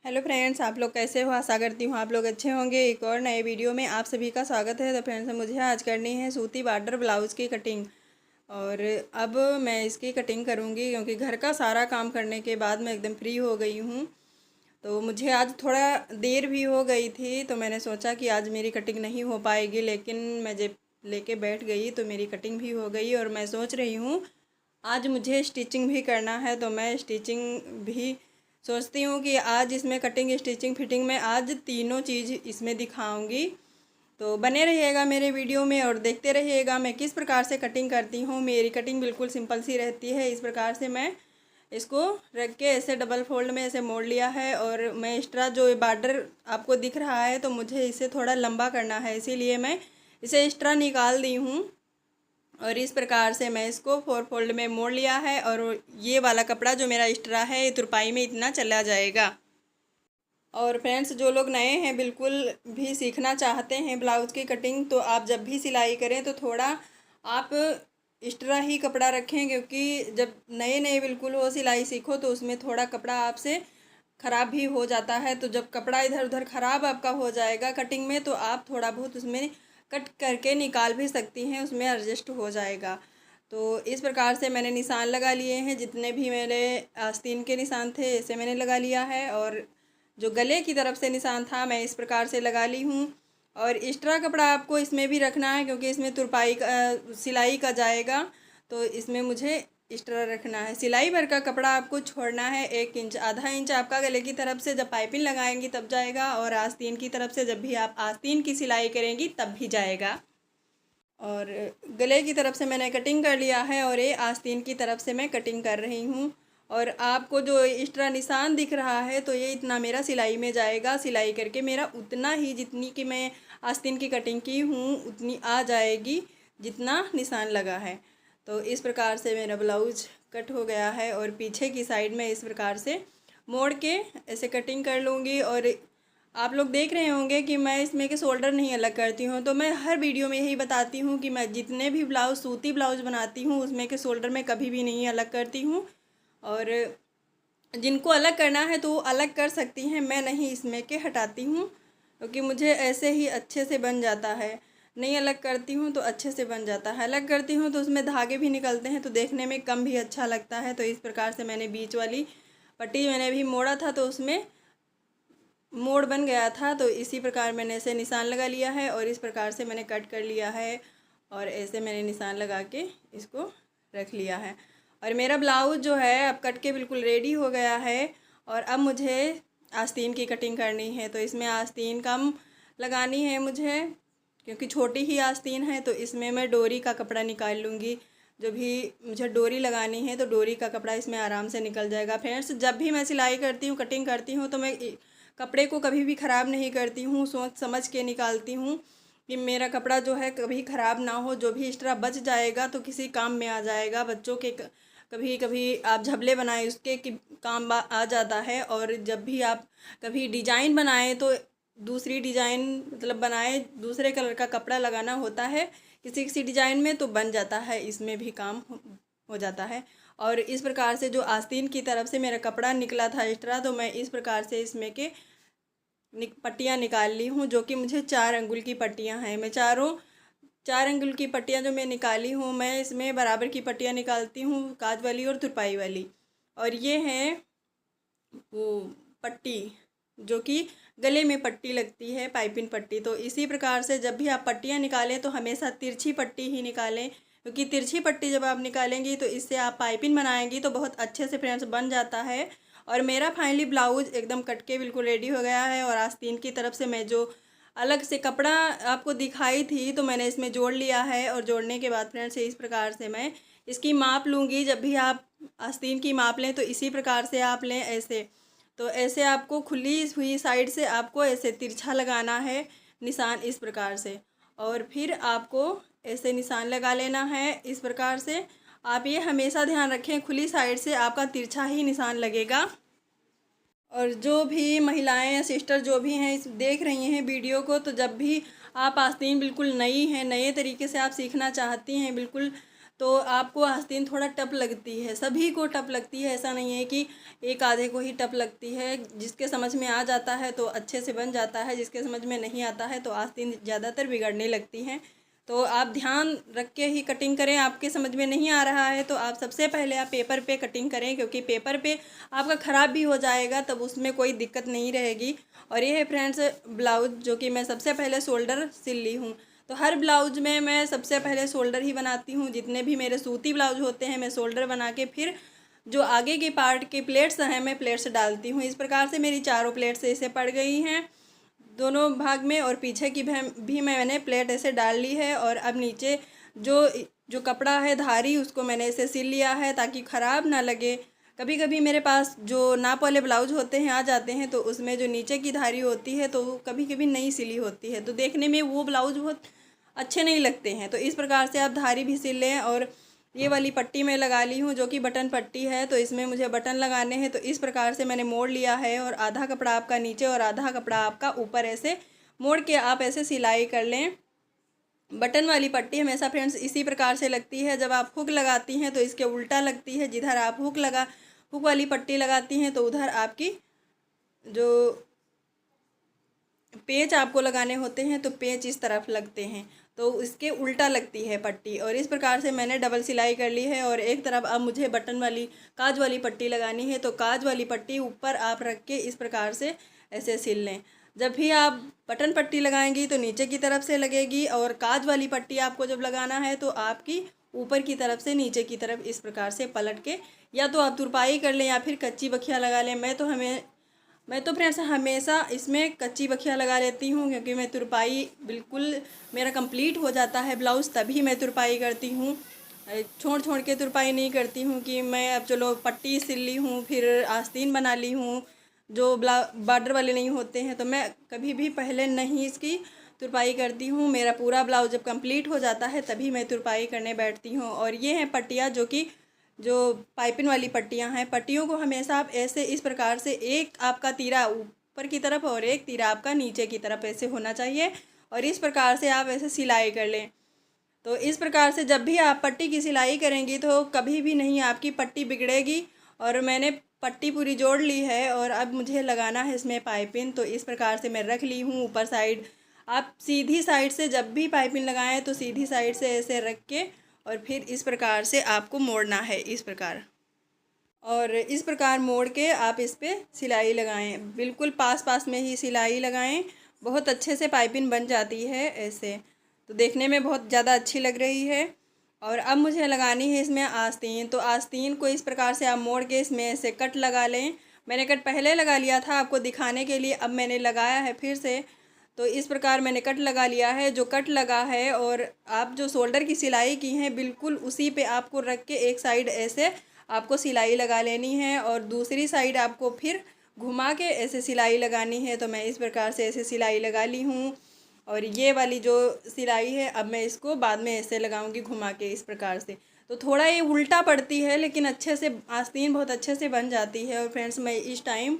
Hello friends, आप लोग कैसे हो? आशा करती हूँ आप लोग अच्छे होंगे। एक और नए वीडियो में आप सभी का स्वागत है। तो फ्रेंड्स, मुझे आज करनी है सूती बॉर्डर ब्लाउज़ की कटिंग। और अब मैं इसकी कटिंग करूँगी क्योंकि घर का सारा काम करने के बाद मैं एकदम फ्री हो गई हूँ। तो मुझे आज थोड़ा देर भी हो गई थी, तो मैंने सोचा कि आज मेरी कटिंग नहीं हो पाएगी, लेकिन मैं जब लेके बैठ गई तो मेरी कटिंग भी हो गई। और मैं सोच रही हूँ आज मुझे स्टिचिंग भी करना है, तो मैं स्टिचिंग भी सोचती हूँ कि आज इसमें कटिंग स्टिचिंग फिटिंग में आज तीनों चीज़ इसमें दिखाऊंगी। तो बने रहिएगा मेरे वीडियो में और देखते रहिएगा मैं किस प्रकार से कटिंग करती हूँ। मेरी कटिंग बिल्कुल सिंपल सी रहती है। इस प्रकार से मैं इसको रख के ऐसे डबल फोल्ड में ऐसे मोड़ लिया है। और मैं एक्स्ट्रा जो बॉर्डर आपको दिख रहा है तो मुझे इसे थोड़ा लंबा करना है, इसीलिए मैं इसे एक्स्ट्रा निकाल दी हूँ। और इस प्रकार से मैं इसको 4 फोल्ड में मोड़ लिया है। और ये वाला कपड़ा जो मेरा एक्स्ट्रा है ये तुरपाई में इतना चला जाएगा। और फ्रेंड्स, जो लोग नए हैं बिल्कुल भी सीखना चाहते हैं ब्लाउज़ की कटिंग, तो आप जब भी सिलाई करें तो थोड़ा आप एक्स्ट्रा ही कपड़ा रखें, क्योंकि जब नए नए बिल्कुल हो सिलाई सीखो तो उसमें थोड़ा कपड़ा आपसे ख़राब भी हो जाता है। तो जब कपड़ा इधर उधर ख़राब आपका हो जाएगा कटिंग में, तो आप थोड़ा बहुत उसमें कट करके निकाल भी सकती हैं, उसमें एडजस्ट हो जाएगा। तो इस प्रकार से मैंने निशान लगा लिए हैं। जितने भी मेरे आस्तीन के निशान थे ऐसे मैंने लगा लिया है। और जो गले की तरफ से निशान था मैं इस प्रकार से लगा ली हूँ। और एक्स्ट्रा कपड़ा आपको इसमें भी रखना है, क्योंकि इसमें तुरपाई का सिलाई का जाएगा, तो इसमें मुझे एक्स्ट्रा रखना है। सिलाई भर का कपड़ा आपको छोड़ना है 1 इंच, आधा इंच आपका गले की तरफ से जब पाइपिंग लगाएंगी तब जाएगा, और आस्तीन की तरफ से जब भी आप आस्तीन की सिलाई करेंगी तब भी जाएगा। और गले की तरफ से मैंने कटिंग कर लिया है और ये आस्तीन की तरफ से मैं कटिंग कर रही हूँ। और आपको जो एक्स्ट्रा निशान दिख रहा है तो ये इतना मेरा सिलाई में जाएगा। सिलाई करके मेरा उतना ही, जितनी कि मैं आस्तीन की कटिंग की हूँ उतनी आ जाएगी जितना निशान लगा है। तो इस प्रकार से मेरा ब्लाउज कट हो गया है। और पीछे की साइड में इस प्रकार से मोड़ के ऐसे कटिंग कर लूँगी। और आप लोग देख रहे होंगे कि मैं इसमें के शोल्डर नहीं अलग करती हूँ। तो मैं हर वीडियो में यही बताती हूँ कि मैं जितने भी ब्लाउज सूती ब्लाउज बनाती हूँ उसमें के शोल्डर में कभी भी नहीं अलग करती हूँ। और जिनको अलग करना है तो वो अलग कर सकती हैं, मैं नहीं इसमें के हटाती हूँ, क्योंकि मुझे ऐसे ही अच्छे से बन जाता है। नहीं अलग करती हूँ तो अच्छे से बन जाता है, अलग करती हूँ तो उसमें धागे भी निकलते हैं तो देखने में कम भी अच्छा लगता है। तो इस प्रकार से मैंने बीच वाली पट्टी मैंने भी मोड़ा था तो उसमें मोड़ बन गया था, तो इसी प्रकार मैंने ऐसे निशान लगा लिया है। और इस प्रकार से मैंने कट कर लिया है और ऐसे मैंने निशान लगा के इसको रख लिया है। और मेरा ब्लाउज जो है अब कट के बिल्कुल रेडी हो गया है। और अब मुझे आस्तीन की कटिंग करनी है, तो इसमें आस्तीन कम लगानी है मुझे, क्योंकि छोटी ही आस्तीन है। तो इसमें मैं डोरी का कपड़ा निकाल लूँगी। जो भी मुझे डोरी लगानी है तो डोरी का कपड़ा इसमें आराम से निकल जाएगा। फ्रेंड्स, जब भी मैं सिलाई करती हूँ कटिंग करती हूँ तो मैं कपड़े को कभी भी ख़राब नहीं करती हूँ, सोच समझ के निकालती हूँ कि मेरा कपड़ा जो है कभी ख़राब ना हो। जो भी एक्स्ट्रा बच जाएगा तो किसी काम में आ जाएगा। बच्चों के कभी कभी आप झबले बनाए उसके काम आ जाता है। और जब भी आप कभी डिजाइन बनाए तो दूसरी डिजाइन मतलब बनाए दूसरे कलर का कपड़ा लगाना होता है किसी किसी डिजाइन में, तो बन जाता है, इसमें भी काम हो जाता है। और इस प्रकार से जो आस्तीन की तरफ से मेरा कपड़ा निकला था एक्स्ट्रा, तो मैं इस प्रकार से इसमें के पट्टियाँ निकाल ली हूँ, जो कि मुझे 4 अंगुल की पट्टियाँ हैं। मैं 4 अंगुल की पट्टियाँ जो मैं निकाली हूँ, मैं इसमें बराबर की पट्टियाँ निकालती हूँ, काज वाली और तुरपाई वाली। और ये हैं वो पट्टी जो कि गले में पट्टी लगती है, पाइपिंग पट्टी। तो इसी प्रकार से जब भी आप पट्टियाँ निकालें तो हमेशा तिरछी पट्टी ही निकालें, क्योंकि तिरछी पट्टी जब आप निकालेंगी तो इससे आप पाइपिंग बनाएंगी तो बहुत अच्छे से फ्रेंड्स बन जाता है। और मेरा फाइनली ब्लाउज एकदम कट के बिल्कुल रेडी हो गया है। और आस्तीन की तरफ से मैं जो अलग से कपड़ा आपको दिखाई थी तो मैंने इसमें जोड़ लिया है। और जोड़ने के बाद फ्रेंड्स इस प्रकार से मैं इसकी माप लूँगी। जब भी आप आस्तीन की माप लें तो इसी प्रकार से आप लें ऐसे। तो ऐसे आपको खुली हुई साइड से आपको ऐसे तिरछा लगाना है निशान, इस प्रकार से। और फिर आपको ऐसे निशान लगा लेना है इस प्रकार से। आप ये हमेशा ध्यान रखें, खुली साइड से आपका तिरछा ही निशान लगेगा। और जो भी महिलाएं या सिस्टर जो भी हैं इस देख रही हैं वीडियो को, तो जब भी आप आस्तीन बिल्कुल नई हैं, नए तरीके से आप सीखना चाहती हैं बिल्कुल, तो आपको आस्तीन थोड़ा टफ लगती है, सभी को टफ लगती है, ऐसा नहीं है कि एक आधे को ही टफ लगती है। जिसके समझ में आ जाता है तो अच्छे से बन जाता है, जिसके समझ में नहीं आता है तो आस्तीन ज़्यादातर बिगड़ने लगती हैं। तो आप ध्यान रख के ही कटिंग करें। आपके समझ में नहीं आ रहा है तो आप सबसे पहले आप पेपर पे कटिंग करें, क्योंकि पेपर पे आपका ख़राब भी हो जाएगा तब उसमें कोई दिक्कत नहीं रहेगी। और ये है फ्रेंड्स ब्लाउज़, जो कि मैं सबसे पहले शोल्डर सिल ली हूँ। तो हर ब्लाउज में मैं सबसे पहले शोल्डर ही बनाती हूँ। जितने भी मेरे सूती ब्लाउज होते हैं मैं शोल्डर बना के फिर जो आगे के पार्ट के प्लेट्स हैं मैं प्लेट्स डालती हूँ। इस प्रकार से मेरी चारों प्लेट्स ऐसे पड़ गई हैं दोनों भाग में, और पीछे की भी मैंने प्लेट ऐसे डाल ली है। और अब नीचे जो जो कपड़ा है धारी उसको मैंने ऐसे सिल लिया है ताकि ख़राब ना लगे। कभी कभी मेरे पास जो नाप वाले ब्लाउज होते हैं आ जाते हैं तो उसमें जो नीचे की धारी होती है तो कभी कभी नहीं सिली होती है, तो देखने में वो ब्लाउज बहुत अच्छे नहीं लगते हैं। तो इस प्रकार से आप धारी भी सिल लें। और ये वाली पट्टी मैं लगा ली हूँ जो कि बटन पट्टी है, तो इसमें मुझे बटन लगाने हैं। तो इस प्रकार से मैंने मोड़ लिया है और आधा कपड़ा आपका नीचे और आधा कपड़ा आपका ऊपर ऐसे मोड़ के आप ऐसे सिलाई कर लें। बटन वाली पट्टी हमेशा फ्रेंड्स इसी प्रकार से लगती है। जब आप हुक लगाती हैं तो इसके उल्टा लगती है। जिधर आप हुक वाली पट्टी लगाती हैं तो उधर आपकी जो पेच आपको लगाने होते हैं तो पेच इस तरफ लगते हैं, तो इसके उल्टा लगती है पट्टी। और इस प्रकार से मैंने डबल सिलाई कर ली है। और एक तरफ अब मुझे बटन वाली काज वाली पट्टी लगानी है, तो काज वाली पट्टी ऊपर आप रख के इस प्रकार से ऐसे सिल लें। जब भी आप बटन पट्टी लगाएंगी तो नीचे की तरफ से लगेगी, और काज वाली पट्टी आपको जब लगाना है तो आपकी ऊपर की तरफ से नीचे की तरफ इस प्रकार से पलट के, या तो आप तुरपाई कर लें या फिर कच्ची बखिया लगा लें। मैं तो फ्रेंड्स हमेशा इसमें कच्ची बखिया लगा लेती हूँ, क्योंकि मैं तुरपाई बिल्कुल मेरा कंप्लीट हो जाता है ब्लाउज़ तभी मैं तुरपाई करती हूँ। छोड़ के तुरपाई नहीं करती हूँ कि मैं अब चलो पट्टी सिल ली हूँ फिर आस्तीन बना ली हूँ, जो बॉर्डर वाले नहीं होते हैं, तो मैं कभी भी पहले नहीं इसकी तुरपाई करती हूँ। मेरा पूरा ब्लाउज जब कंप्लीट हो जाता है तभी मैं तुरपाई करने बैठती हूँ। और ये हैं पट्टियाँ जो पाइपिंग वाली पट्टियाँ हैं। पट्टियों को हमेशा आप ऐसे इस प्रकार से, एक आपका तीरा ऊपर की तरफ और एक तीरा आपका नीचे की तरफ ऐसे होना चाहिए, और इस प्रकार से आप ऐसे सिलाई कर लें। तो इस प्रकार से जब भी आप पट्टी की सिलाई करेंगी तो कभी भी नहीं आपकी पट्टी बिगड़ेगी। और मैंने पट्टी पूरी जोड़ ली है और अब मुझे लगाना है इसमें पाइपिंग। तो इस प्रकार से मैं रख ली हूँ ऊपर साइड। आप सीधी साइड से जब भी पाइपिंग लगाएं तो सीधी साइड से ऐसे रख के और फिर इस प्रकार से आपको मोड़ना है, इस प्रकार। और इस प्रकार मोड़ के आप इस पर सिलाई लगाएं, बिल्कुल पास में ही सिलाई लगाएं। बहुत अच्छे से पाइपिंग बन जाती है ऐसे, तो देखने में बहुत ज़्यादा अच्छी लग रही है। और अब मुझे लगानी है इसमें आस्तीन। तो आस्तीन को इस प्रकार से आप मोड़ के इसमें ऐसे कट लगा लें। मैंने कट पहले लगा लिया था आपको दिखाने के लिए, अब मैंने लगाया है फिर से। तो इस प्रकार मैंने कट लगा लिया है। जो कट लगा है और आप जो शोल्डर की सिलाई की हैं बिल्कुल उसी पे आपको रख के एक साइड ऐसे आपको सिलाई लगा लेनी है, और दूसरी साइड आपको फिर घुमा के ऐसे सिलाई लगानी है। तो मैं इस प्रकार से ऐसे सिलाई लगा ली हूँ। और ये वाली जो सिलाई है अब मैं इसको बाद में ऐसे लगाऊंगी घुमा के इस प्रकार से। तो थोड़ा ये उल्टा पड़ती है लेकिन अच्छे से आस्तीन बहुत अच्छे से बन जाती है। और फ्रेंड्स मैं इस टाइम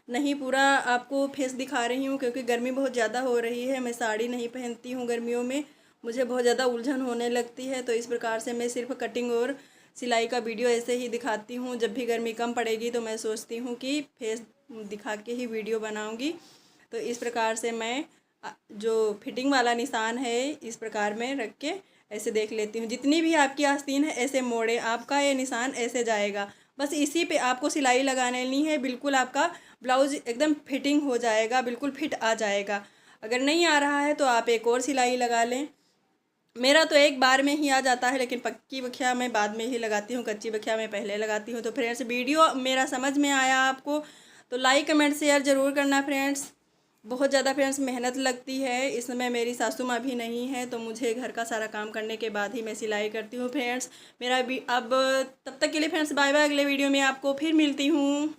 नहीं पूरा आपको फेस दिखा रही हूँ क्योंकि गर्मी बहुत ज़्यादा हो रही है। मैं साड़ी नहीं पहनती हूँ गर्मियों में, मुझे बहुत ज़्यादा उलझन होने लगती है। तो इस प्रकार से मैं सिर्फ कटिंग और सिलाई का वीडियो ऐसे ही दिखाती हूँ। जब भी गर्मी कम पड़ेगी तो मैं सोचती हूँ कि फेस दिखा के ही वीडियो बनाऊँगी। तो इस प्रकार से मैं जो फिटिंग वाला निशान है इस प्रकार में रख के ऐसे देख लेती हूँ। जितनी भी आपकी आस्तीन है ऐसे मोड़े, आपका ये निशान ऐसे जाएगा। बस इसी पे आपको सिलाई लगाने नहीं है, बिल्कुल आपका ब्लाउज एकदम फिटिंग हो जाएगा, बिल्कुल फिट आ जाएगा। अगर नहीं आ रहा है तो आप एक और सिलाई लगा लें। मेरा तो एक बार में ही आ जाता है, लेकिन पक्की बखिया मैं बाद में ही लगाती हूँ, कच्ची बखिया मैं पहले लगाती हूँ। तो फ्रेंड्स वीडियो मेरा समझ में आया आपको तो लाइक कमेंट शेयर ज़रूर करना फ्रेंड्स। बहुत ज़्यादा फ्रेंड्स मेहनत लगती है। इस समय मेरी सासू माँ भी नहीं है तो मुझे घर का सारा काम करने के बाद ही मैं सिलाई करती हूँ फ्रेंड्स। मेरा भी अब तब तक के लिए फ्रेंड्स बाय बाय। अगले वीडियो में आपको फिर मिलती हूँ।